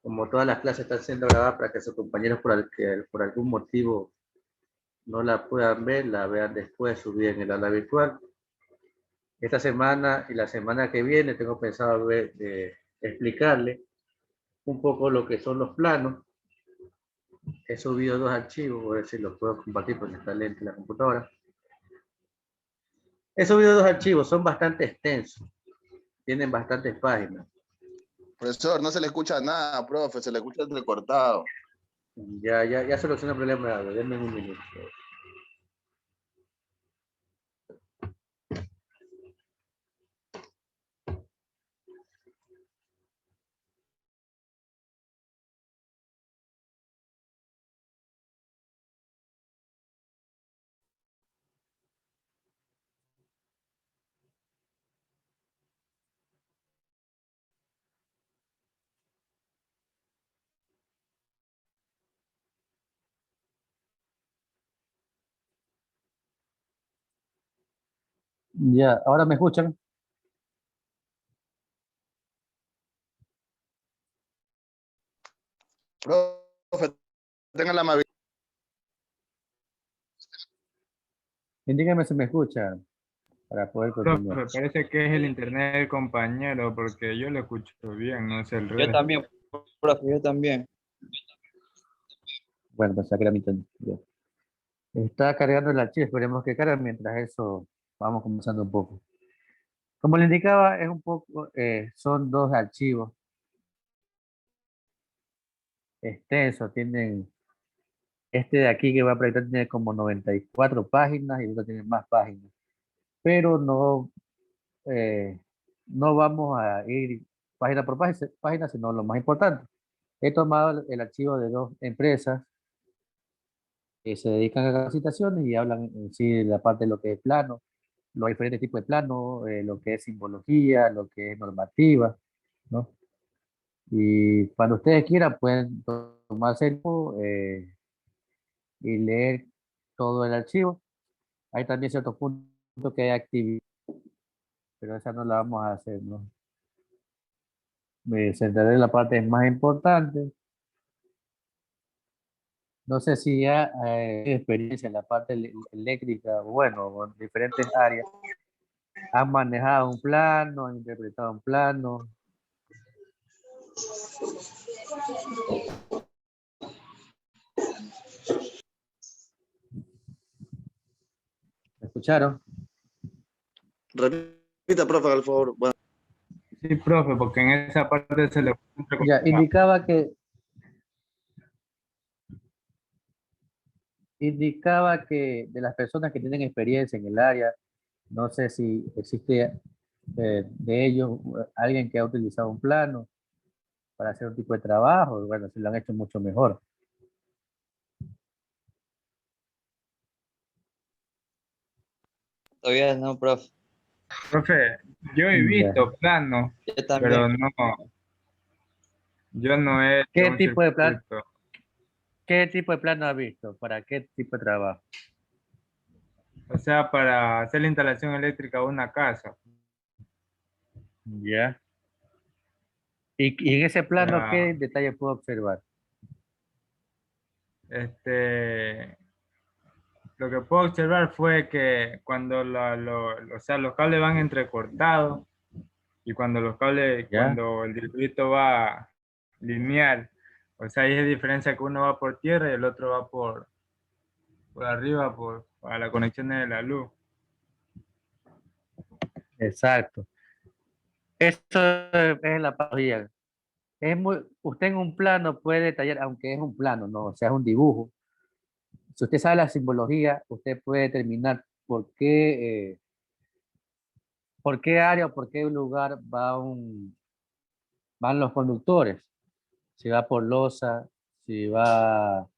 Como todas las clases están siendo grabadas para que sus compañeros por algún motivo no la puedan ver, la vean después subida en el aula virtual. Esta semana y la semana que viene tengo pensado explicarle un poco lo que son los planos. He subido dos archivos, voy a ver si los puedo compartir porque está lenta la computadora. He subido dos archivos, son bastante extensos, tienen bastantes páginas. Profesor, no se le escucha nada, profe, se le escucha entrecortado. Ya solucioné el problema, denme un minuto. Ya, ahora me escuchan. Profe, tenga la amabilidad. Indíquenme si me escuchan para poder continuar. Profe, parece que es el internet del compañero, porque yo lo escucho bien, no es el Yo resto. también, profe, yo también. Bueno, pensaba que era mi turno. Ya. Está cargando el archivo, esperemos que cargue mientras eso vamos comenzando un poco. Como le indicaba, es un poco, son dos archivos extensos, tienen, este de aquí que va a proyectar tiene como 94 páginas y el otro tiene más páginas, pero no vamos a ir página por página, sino lo más importante. He tomado el archivo de dos empresas que se dedican a capacitaciones y hablan en sí de la parte de lo que es plano, los diferentes tipos de plano, lo que es simbología, lo que es normativa, ¿no? Y cuando ustedes quieran pueden tomarse el tiempo y leer todo el archivo. Hay también ciertos puntos que hay actividad, pero esa no la vamos a hacer, ¿no? Me centraré en la parte más importante. No sé si ya experiencia en la parte eléctrica, bueno, en diferentes áreas. Han manejado un plano, han interpretado un plano. ¿Me escucharon? Repita, profe, por favor. Bueno, Sí, profe, porque en esa parte se le Ya, indicaba que de las personas que tienen experiencia en el área, no sé si existe de ellos alguien que ha utilizado un plano para hacer un tipo de trabajo, bueno, si lo han hecho mucho mejor. Todavía no, profe. Profe, yo he Ya. visto planos, Yo pero también. yo no he hecho ¿Qué un tipo de plan, circuito. qué tipo de plano ha visto? ¿Para qué tipo de trabajo? O sea, para hacer la instalación eléctrica de una casa. Ya. Y en ese O plano, sea, ¿qué detalle puedo observar? lo que puedo observar fue que cuando o sea, los cables van entrecortados y cuando ¿Ya? cuando el circuito va lineal, o sea, ahí es diferencia que uno va por tierra y el otro va por arriba, para la conexión de la luz. Exacto. Esto es la patología. Usted en un plano puede detallar, aunque es un plano, no, o sea, es un dibujo. Si usted sabe la simbología, usted puede determinar por qué área o por qué lugar van los conductores. Si va por losa, si va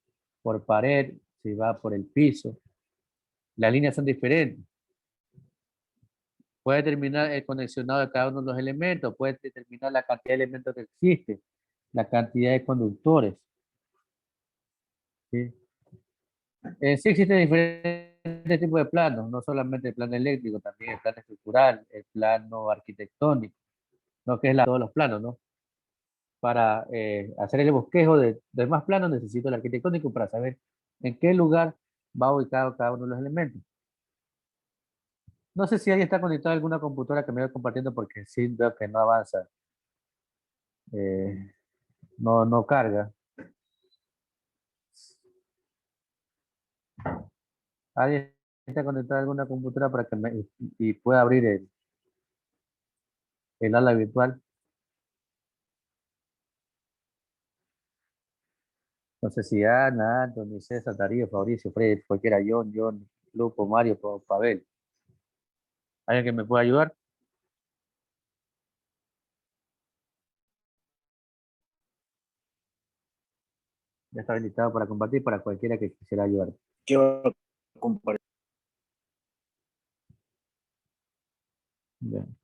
por pared, si va por el piso. Las líneas son diferentes. Puede determinar el conexionado de cada uno de los elementos, puede determinar la cantidad de elementos que existe, la cantidad de conductores. ¿Sí? Sí existen diferentes tipos de planos, no solamente el plano eléctrico, también el plano estructural, el plano arquitectónico, no que es todos los planos, ¿no? para hacer el bosquejo de más planos, necesito el arquitectónico para saber en qué lugar va ubicado cada uno de los elementos. No sé si ahí está conectada alguna computadora que me vaya compartiendo porque sí veo que no avanza. Eh, no carga. ¿Alguien está conectado a alguna computadora para que y pueda abrir el ala virtual? No sé si Ana, Anthony, César, Darío, Fabricio, Fred, cualquiera, John, Lupo, Mario, Pavel. ¿Alguien que me pueda ayudar? Ya está habilitado para compartir para cualquiera que quisiera ayudar. Yo comparto. Bien.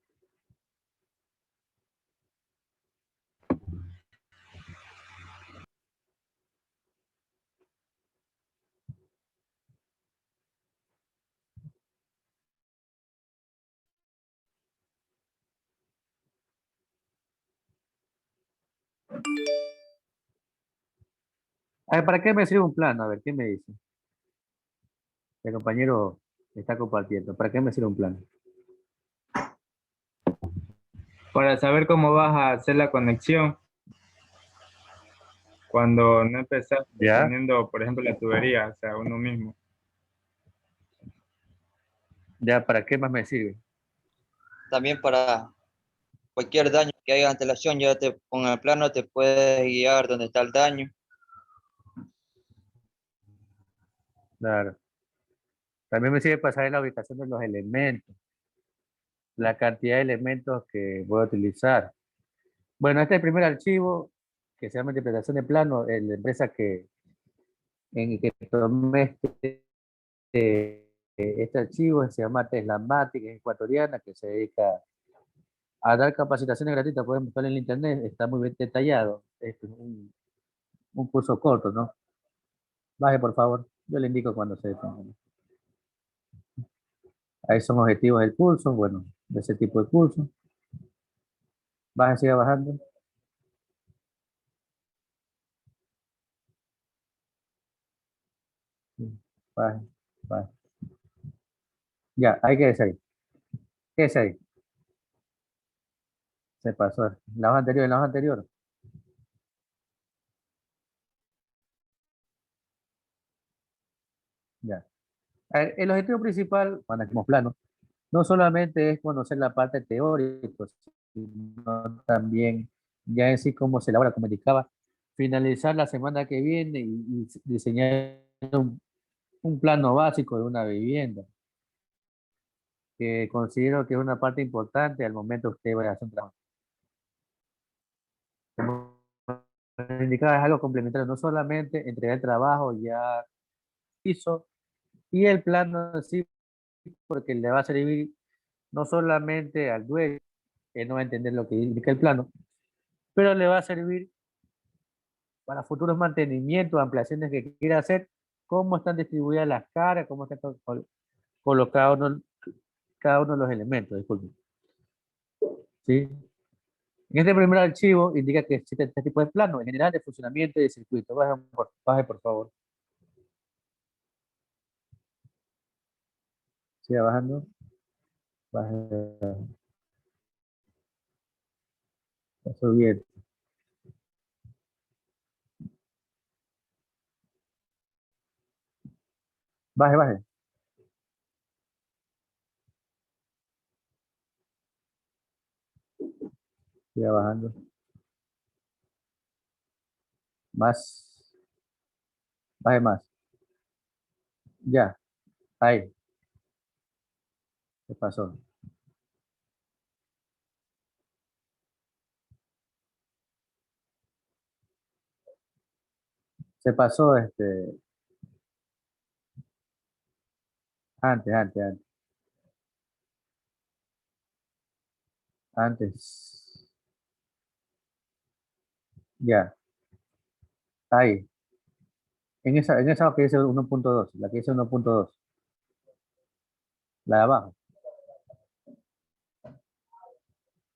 A ver, ¿para qué me sirve un plano? A ver, ¿qué me dice? El compañero está compartiendo. ¿Para qué me sirve un plano? Para saber cómo vas a hacer la conexión cuando no empezás ¿Ya? poniendo, por ejemplo, la tubería, o sea, uno mismo. ¿Ya? ¿Para qué más me sirve? También para cualquier daño que haya antelación, ya te con el plano te puedes guiar dónde está el daño. Claro. También me sirve para saber la ubicación de los elementos, la cantidad de elementos que voy a utilizar. Bueno, este es el primer archivo que se llama interpretación de plano, la empresa en que tomé este archivo se llama Teslamatic, es ecuatoriana, que se dedica a dar capacitaciones gratuitas. Pueden buscarlo en el internet, está muy bien detallado. Es un curso corto, ¿no? Baje, por favor. Yo le indico cuando se detenga. Ahí son objetivos del curso, bueno, de ese tipo de curso. Baje, siga bajando. Sí, baje, baje. Ya, hay que ahí. ¿Qué es ahí? Se pasó. La hoja anterior. Ya. A ver, el objetivo principal, cuando hacemos plano, no solamente es conocer la parte teórica, sino también ya en sí cómo se elabora, como indicaba, finalizar la semana que viene y diseñar un plano básico de una vivienda, que considero que es una parte importante al momento que usted vaya a hacer un trabajo. Como indicaba, es algo complementario, no solamente entregar el trabajo ya hizo y el plano en sí, porque le va a servir no solamente al dueño, que no va a entender lo que indica el plano, pero le va a servir para futuros mantenimientos, ampliaciones que quiera hacer, cómo están distribuidas las caras, cómo están colocados cada uno de los elementos, disculpen. ¿Sí? En este primer archivo indica que existe este tipo de plano, en general de funcionamiento y de circuito. Baje, por favor. Siga bajando. Baje. Está subiendo. Baje. Siga bajando. Más. Baje más. Ya. Ahí. ¿Qué pasó? Se pasó antes. Antes. Ya. Ahí. En esa que dice 1.2, la que dice 1.2, la de abajo.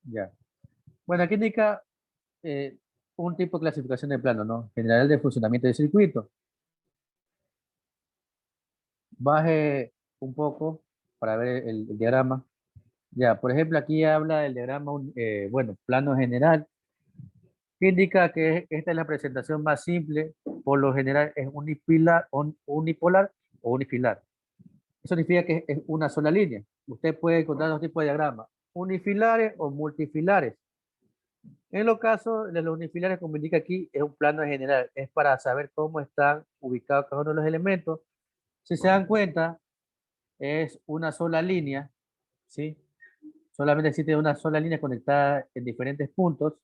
Ya. Bueno, aquí indica un tipo de clasificación de plano, ¿no? General de funcionamiento de circuito. Baje un poco para ver el diagrama. Ya, por ejemplo, aquí habla del diagrama, bueno, plano general, que indica que esta es la presentación más simple, por lo general es unipolar, unipolar o unifilar. Eso significa que es una sola línea. Usted puede encontrar dos tipos de diagramas, unifilares o multifilares. En los casos de los unifilares, como indica aquí, es un plano general, es para saber cómo están ubicados cada uno de los elementos. Si se dan cuenta, es una sola línea, ¿sí? Solamente existe una sola línea conectada en diferentes puntos.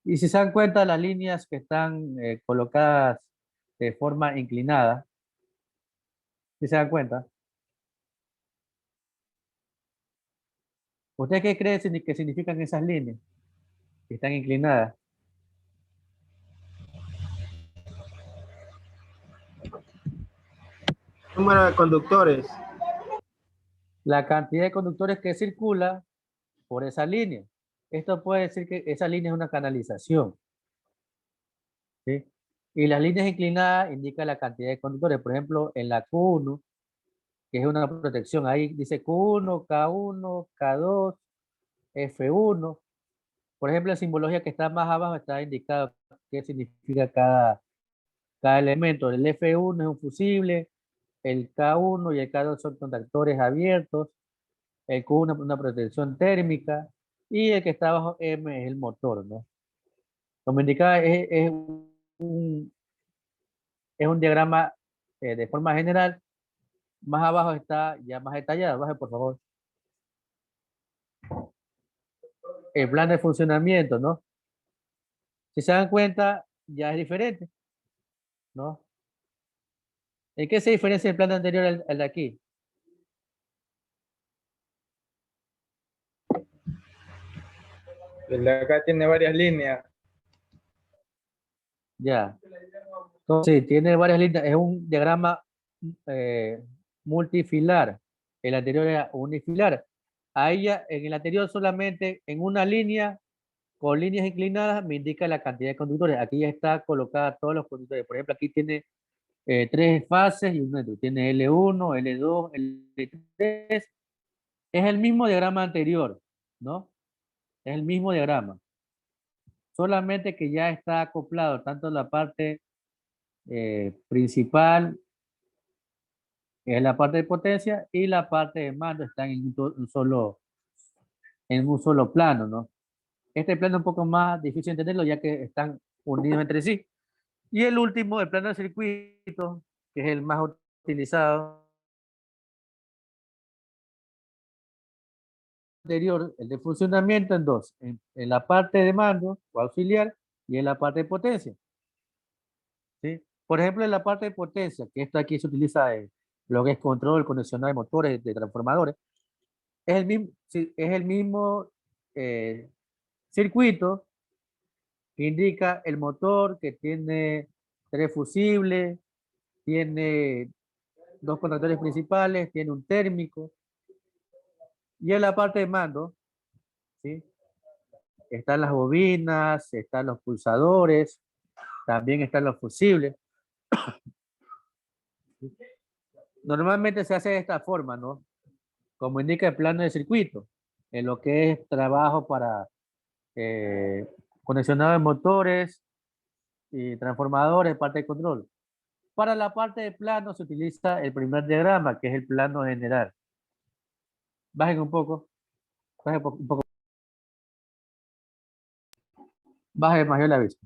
Y si se dan cuenta, las líneas que están colocadas de forma inclinada, si se dan cuenta, ¿usted qué cree que significan esas líneas que están inclinadas? Número de conductores. La cantidad de conductores que circula por esa línea. Esto puede decir que esa línea es una canalización, ¿sí? Y las líneas inclinadas indican la cantidad de conductores. Por ejemplo, en la Q1, que es una protección, ahí dice Q1, K1, K2, F1. Por ejemplo, la simbología que está más abajo está indicado qué significa cada elemento. El F1 es un fusible, el K1 y el K2 son contactores abiertos, el Q1 es una protección térmica y el que está abajo M es el motor, ¿no? Como indicaba, un, es un diagrama de forma general. Más abajo está ya más detallado. Baje, por favor. El plan de funcionamiento, ¿no? Si se dan cuenta, ya es diferente, ¿no? ¿En qué se diferencia el plan anterior al de aquí? El de acá tiene varias líneas. Ya. Entonces, sí, tiene varias líneas. Es un diagrama eh, multifilar. El anterior era unifilar. Ahí ya, en el anterior solamente en una línea con líneas inclinadas me indica la cantidad de conductores. Aquí ya está colocada todos los conductores. Por ejemplo, aquí tiene tres fases y un neutro. Tiene L1, L2, L3. Es el mismo diagrama anterior, ¿no? Es el mismo diagrama. Solamente que ya está acoplado tanto la parte principal, que es la parte de potencia, y la parte de mando están en un solo plano, ¿no? Este plano es un poco más difícil de entenderlo ya que están unidos entre sí. Y el último, el plano de circuito, que es el más utilizado, anterior, el de funcionamiento en dos, en la parte de mando o auxiliar y en la parte de potencia, ¿sí? Por ejemplo, en la parte de potencia, que esto aquí se utiliza en lo que es control, conexionado de motores, de transformadores, es el mismo, sí, es el mismo circuito que indica el motor que tiene tres fusibles, tiene dos contactores principales, tiene un térmico, y en la parte de mando, ¿sí? Están las bobinas, están los pulsadores, también están los fusibles. Normalmente se hace de esta forma, ¿no? Como indica el plano de circuito, en lo que es trabajo para conexionado de motores y transformadores, parte de control. Para la parte de plano se utiliza el primer diagrama, que es el plano general. Bajen un poco. Bajen un poco. Bajen más yo la vista.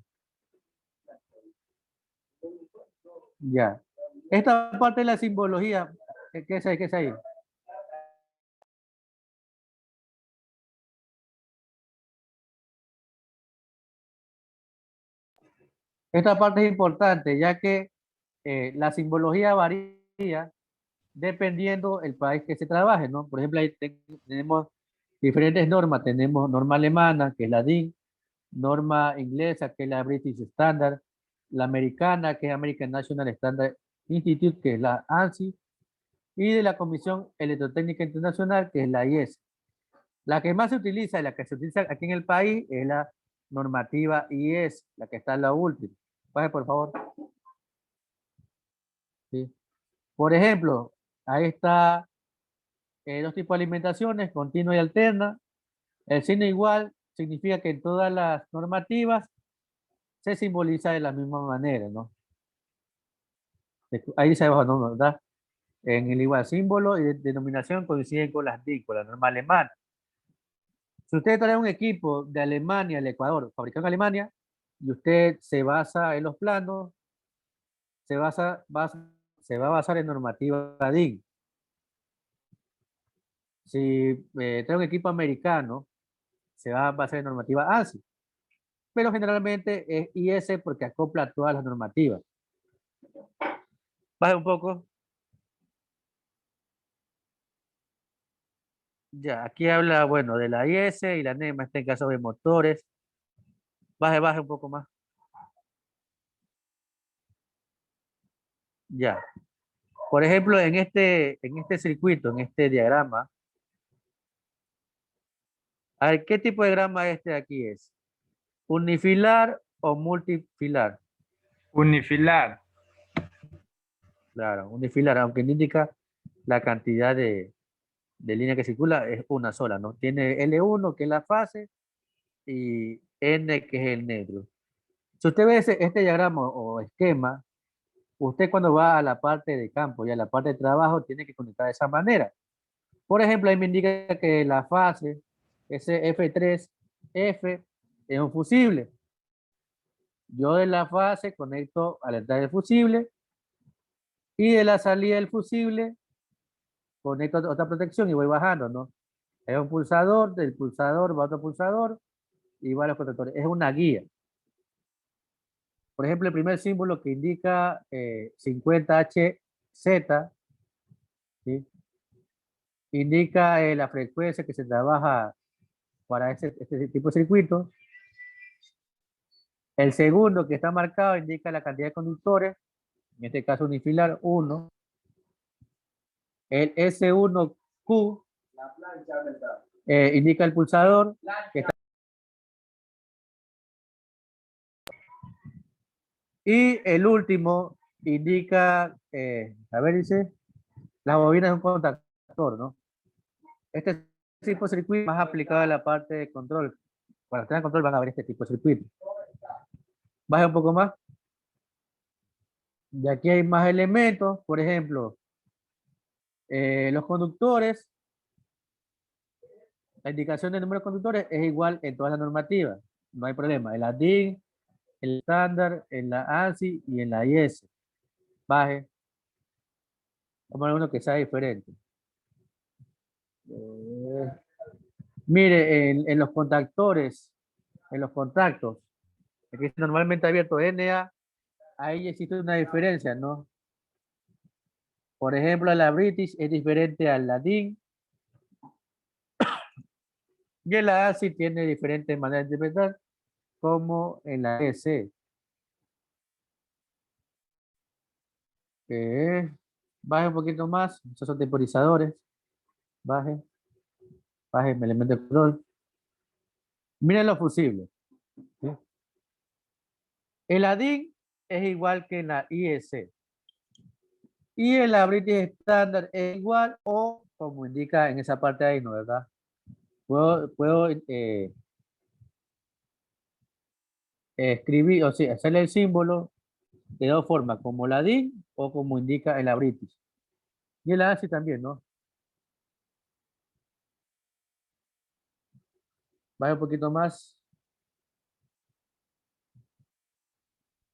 Ya. Esta parte de la simbología, ¿qué es ahí? ¿Qué es ahí? Esta parte es importante, ya que la simbología varía dependiendo el país que se trabaje, ¿no? Por ejemplo, ahí tenemos diferentes normas. Tenemos norma alemana, que es la DIN, norma inglesa, que es la British Standard, la americana, que es American National Standard Institute, que es la ANSI, y de la Comisión Electrotécnica Internacional, que es la IES. La que más se utiliza y la que se utiliza aquí en el país es la normativa IS, la que está en la última. Baje, por favor. ¿Sí? Por ejemplo, ahí está dos tipos de alimentaciones, continua y alterna. El signo igual significa que en todas las normativas se simboliza de la misma manera, ¿no? Ahí dice abajo, ¿no? ¿Verdad? En el igual símbolo y denominación coinciden con las DIC, con la norma alemana. Si usted trae un equipo de Alemania al Ecuador, fabricado en Alemania, y usted se basa en los planos, se va a basar en normativa DIN. Si trae un equipo americano, se va a basar en normativa ANSI. Pero generalmente es IS porque acopla todas las normativas. Baje un poco. Ya, aquí habla, bueno, de la IS y la NEMA, este en caso de motores. Baje un poco más. Ya. Por ejemplo, en este circuito, en este diagrama, a ver, ¿qué tipo de diagrama este de aquí es? ¿Unifilar o multifilar? Unifilar. Claro, unifilar, aunque no indica la cantidad de línea que circula, es una sola, ¿no? Tiene L1, que es la fase, y N, que es el neutro. Si usted ve este diagrama o esquema, usted cuando va a la parte de campo y a la parte de trabajo, tiene que conectar de esa manera. Por ejemplo, ahí me indica que la fase, ese F3, F, es un fusible. Yo de la fase conecto a la entrada del fusible y de la salida del fusible conecto a otra protección y voy bajando, ¿no? Es un pulsador, del pulsador va a otro pulsador y va a los protectores. Es una guía. Por ejemplo, el primer símbolo que indica 50HZ, ¿sí? Indica la frecuencia que se trabaja para este tipo de circuito. El segundo que está marcado indica la cantidad de conductores, en este caso unifilar 1. El S1Q indica el pulsador que está. Y el último indica, a ver, dice, la bobina es un contactor, ¿no? Este tipo de circuito más aplicado a la parte de control. Cuando tengan control van a ver este tipo de circuito. Baja un poco más. Y aquí hay más elementos, por ejemplo, los conductores, la indicación del número de conductores es igual en todas las normativas, no hay problema, en la DIN, en el estándar, en la ANSI y en la IS. Baje, vamos a ver uno que sea diferente. Mire, en los contactores, en los contactos, aquí es normalmente abierto NA, ahí existe una diferencia, ¿no? Por ejemplo, la British es diferente a la DIN, y en la ANSI tiene diferentes maneras de interpretar, como en la EC. Baje un poquito más, esos son temporizadores. Baje, baje el elemento de control. Miren los fusibles. ¿Sí? El ADIN es igual que en la IEC. Y en la British Standard es igual o como indica en esa parte ahí, ¿no? ¿Verdad? Puedo escribir, o sea, hacerle el símbolo de dos formas, como la DIN o como indica en la British. Y en la ASI también, ¿no? Baje un poquito más.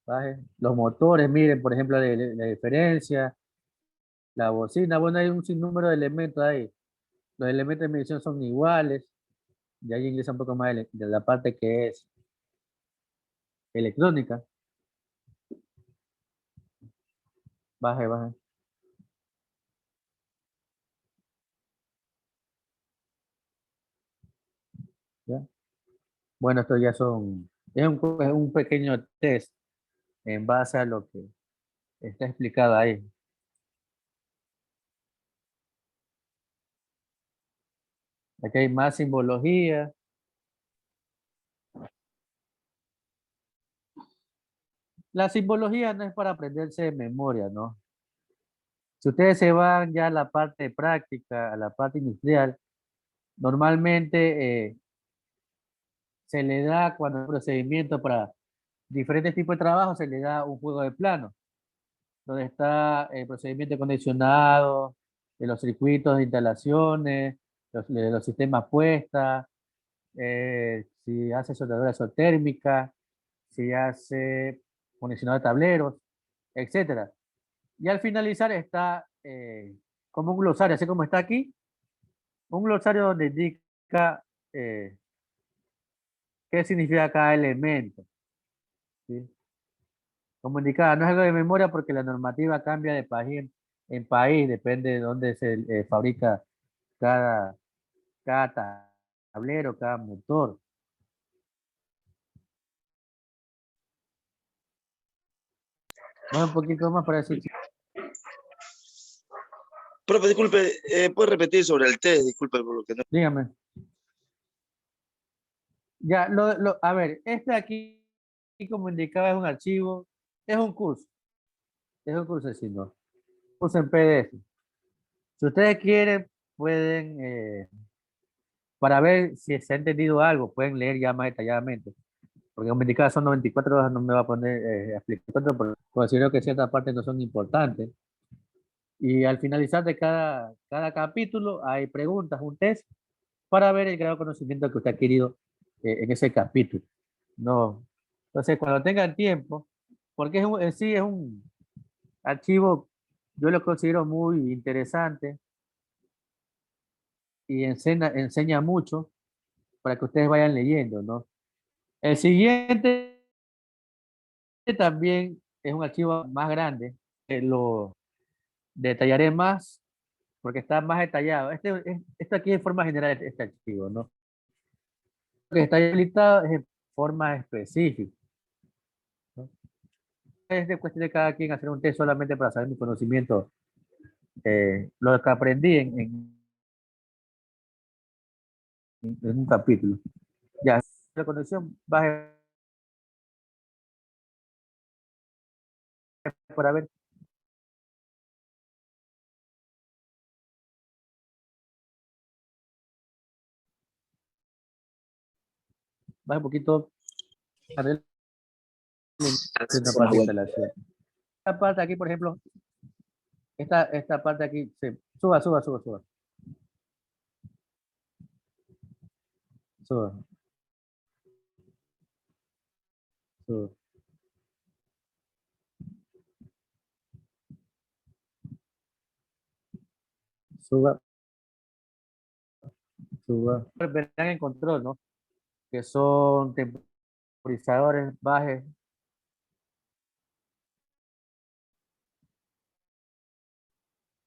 Baje. Los motores, miren, por ejemplo, la diferencia. La bocina, bueno, hay un sinnúmero de elementos ahí. Los elementos de medición son iguales. Y ahí ingresa un poco más de la parte que es electrónica. Baje, baje. ¿Ya? Bueno, esto ya son, es un pequeño test en base a lo que está explicado ahí. Aquí hay más simbología. La simbología no es para aprenderse de memoria, ¿no? Si ustedes se van ya a la parte práctica, a la parte industrial, normalmente se le da cuando hay procedimiento para diferentes tipos de trabajo, se le da un juego de plano, donde está el procedimiento condicionado, de los circuitos de instalaciones, de los sistemas puestas, si hace soldadura isotérmica, si hace condicionado de tableros, etcétera. Y al finalizar está como un glosario, así como está aquí, un glosario donde indica qué significa cada elemento, ¿sí? Como indicaba, no es algo de memoria porque la normativa cambia de país en país, depende de dónde se fabrica cada, cada tablero, cada motor. Vamos un poquito más para decir, Profe, disculpe, ¿puede repetir sobre el test? Disculpe por lo que no. dígame. Ya, a ver, este aquí, como indicaba, es un archivo, es un curso, si no, curso en PDF. Si ustedes quieren, pueden, para ver si se ha entendido algo, pueden leer ya más detalladamente. Porque como indicaba, son 94 horas, no me va a poner a explicar todo, porque considero que ciertas partes no son importantes. Y al finalizar de cada capítulo hay preguntas, un test, para ver el grado de conocimiento que usted ha adquirido en ese capítulo. No. Entonces, cuando tengan tiempo, porque en sí es un archivo, yo lo considero muy interesante y enseña mucho para que ustedes vayan leyendo, ¿no? El siguiente también es un archivo más grande, lo detallaré más porque está más detallado. Esto aquí es forma general, este archivo, ¿no? Lo que está habilitado es en forma específica, ¿no? Es de cuestión de cada quien hacer un test solamente para saber mi conocimiento, lo que aprendí en un capítulo. Ya, la conexión baje para ver, baje un poquito a ver una parte de instalación. Esta parte aquí, por ejemplo, esta parte aquí, suba, suba, suba, suba, suba, suba, suba, suba. Verán en control, ¿no? Que son temporizadores, bajes,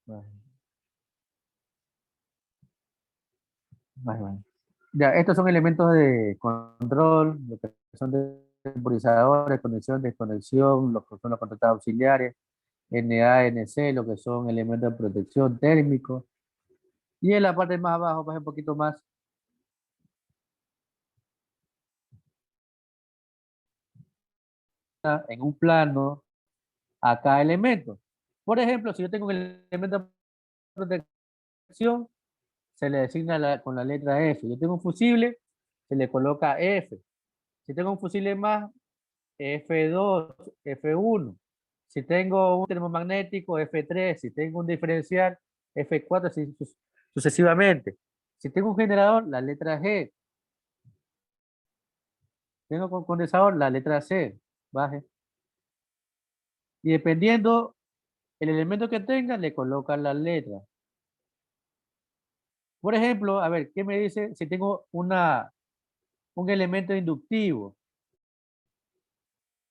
bajes, bajes, bajes. Ya, estos son elementos de control, lo que son temporizadores, conexión, desconexión, lo que son los contactos auxiliares, NA, NC, lo que son elementos de protección térmico. Y en la parte más abajo, baja un poquito más, en un plano, a cada elemento. Por ejemplo, si yo tengo un elemento de protección, se le designa con la letra F. Yo tengo un fusible, se le coloca F. Si tengo un fusible más, F2, F1. Si tengo un termomagnético, F3. Si tengo un diferencial, F4, así sucesivamente. Si tengo un generador, la letra G. Tengo con condensador, la letra C. Baje. Y dependiendo el elemento que tenga, le colocan las letras. Por ejemplo, a ver, ¿qué me dice si tengo un elemento inductivo?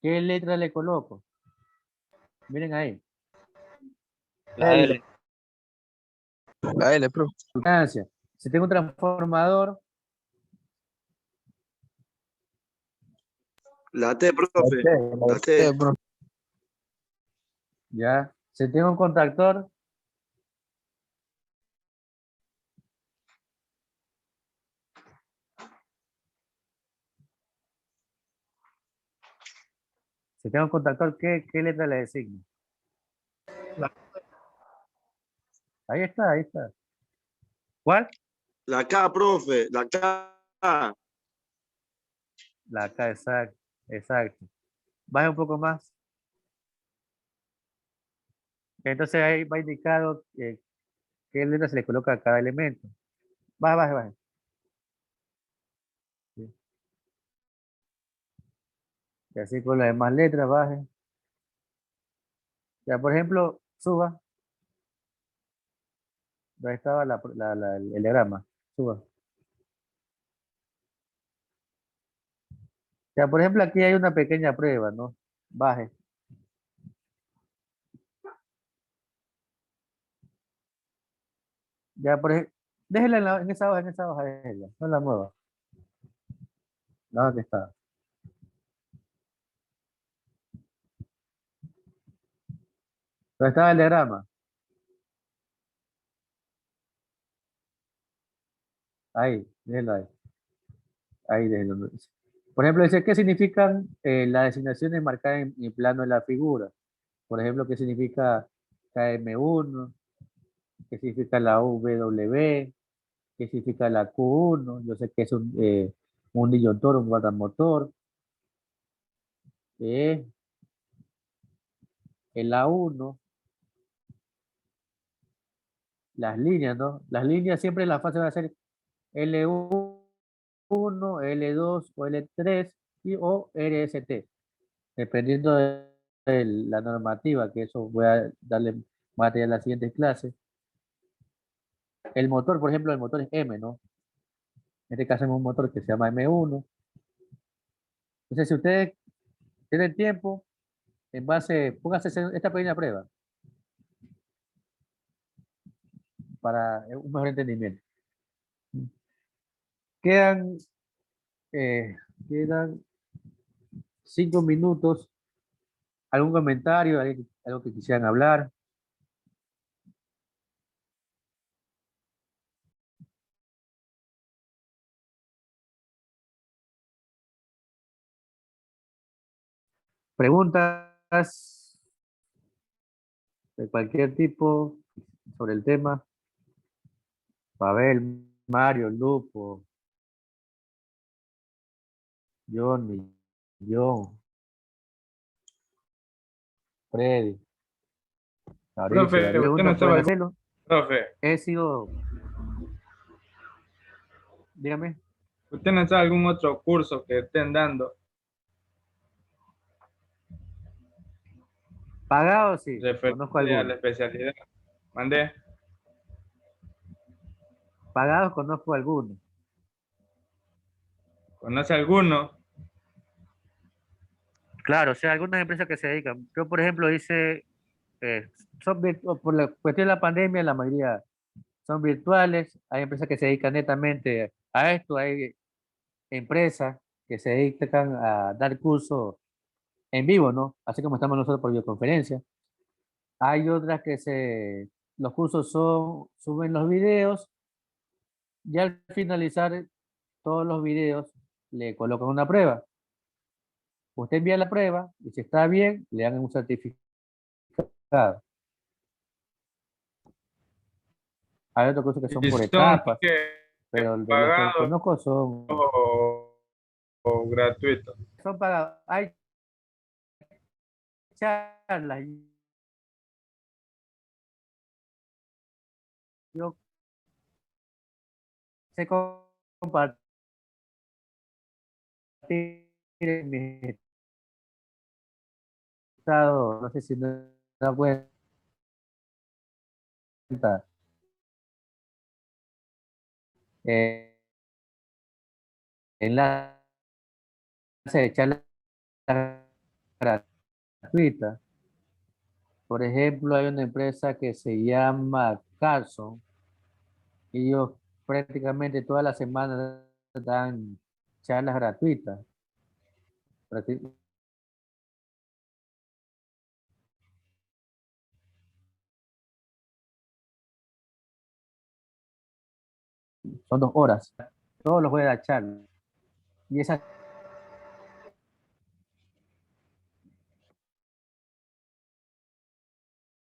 ¿Qué letra le coloco? Miren ahí. La L. La L, profe. Importancia. Si tengo un transformador, La T, profe. La T. ya. Si tengo un contactor, Si tengo un contactor, ¿qué letra le designo? La- Ahí está, ahí está. ¿Cuál? La K, profe, la K. La K, exacto, exacto. Baje un poco más. Entonces ahí va indicado qué letra se le coloca a cada elemento. Baje, baje, baje. Sí. Y así con las demás letras, baje. Ya, por ejemplo, suba. ¿Dónde estaba el diagrama? Suba. Ya, por ejemplo, aquí hay una pequeña prueba, ¿no? Baje. Ya, por ejemplo, déjela en esa hoja, déjela, no la mueva. No, que está. ¿Dónde estaba el diagrama? Ahí, déjelo ahí. Ahí, déjelo. Por ejemplo, dice, ¿qué significan las designaciones marcadas en el plano de la figura? Por ejemplo, ¿qué significa KM1? ¿Qué significa la VW? ¿Qué significa la Q1? Yo sé que es un disyuntor, un guardamotor. El A1, las líneas, ¿no? Las líneas siempre en la fase van a ser L1, L2 o L3 o RST, dependiendo de la normativa, que eso voy a darle material a la siguiente clase. El motor, por ejemplo, el motor es M, ¿no? En este caso es un motor que se llama M1. Entonces, si ustedes tienen tiempo, pónganse esta pequeña prueba para un mejor entendimiento. Quedan, eh, quedan 5 minutos. ¿Algún comentario? ¿Algo que quisieran hablar? ¿Preguntas de cualquier tipo sobre el tema? Pavel, Mario, Lupo, Johnny, John, Freddy, Mauricio, Profe, Darío. usted no ¿Preguntas? estaba ¿Pueden algún, hacerlo? profe, He sido, dígame, usted no está algún otro curso que estén dando pagado, sí, conozco referente a la algunos. especialidad. Mandé. Pagados conozco algunos. ¿Conoce alguno? Claro, o sea, algunas empresas que se dedican. Yo, por ejemplo, hice, por la cuestión de la pandemia, la mayoría son virtuales. Hay empresas que se dedican netamente a esto. Hay empresas que se dedican a dar cursos en vivo, ¿no? Así como estamos nosotros por videoconferencia. Hay otras los cursos suben los videos y al finalizar todos los videos le colocan una prueba. Usted envía la prueba y si está bien, le dan un certificado. Hay otros cursos que son ¿Y por son etapas, que pero de los que pagados conozco o gratuitos? son pagados. Hay charlas. Yo sé compartir en mi estado, no sé si no da cuenta, eh, enlace de charlas gratuitas. Por ejemplo, hay una empresa que se llama Carson. Ellos prácticamente todas las semanas dan charlas gratuitas. Practi- Son 2 horas. Todos los jueves da charlas. Y esas